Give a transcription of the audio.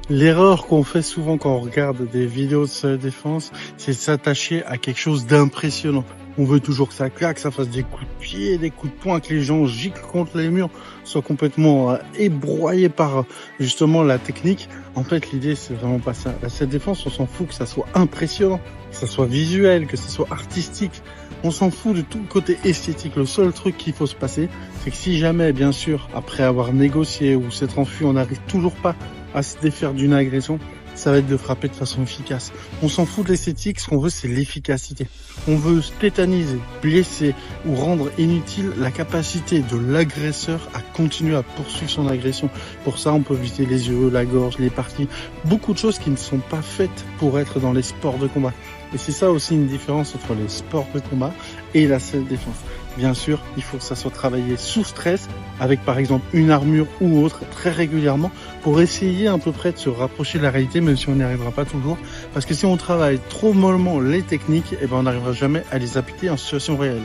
L'erreur qu'on fait souvent quand on regarde des vidéos de self-défense, c'est de s'attacher à quelque chose d'impressionnant. On veut toujours que ça claque, ça fasse des coups de pied, des coups de poing, que les gens giclent contre les murs, soient complètement ébroyés par justement la technique. En fait, l'idée, c'est vraiment pas ça. La self-défense, on s'en fout que ça soit impressionnant, que ça soit visuel, que ça soit artistique. On s'en fout de tout le côté esthétique. Le seul truc qu'il faut se passer, c'est que si jamais, bien sûr, après avoir négocié ou s'être enfui, on n'arrive toujours pas à se défaire d'une agression, ça va être de frapper de façon efficace. On s'en fout de l'esthétique, ce qu'on veut c'est l'efficacité. On veut tétaniser, blesser ou rendre inutile la capacité de l'agresseur à continuer à poursuivre son agression. Pour ça, on peut viser les yeux, la gorge, les parties, beaucoup de choses qui ne sont pas faites pour être dans les sports de combat. Et c'est ça aussi une différence entre les sports de combat et la self-défense. Bien sûr, il faut que ça soit travaillé sous stress, avec par exemple une armure ou autre, très régulièrement, pour essayer à peu près de se rapprocher de la réalité, même si on n'y arrivera pas toujours. Parce que si on travaille trop mollement les techniques, eh ben on n'arrivera jamais à les appliquer en situation réelle.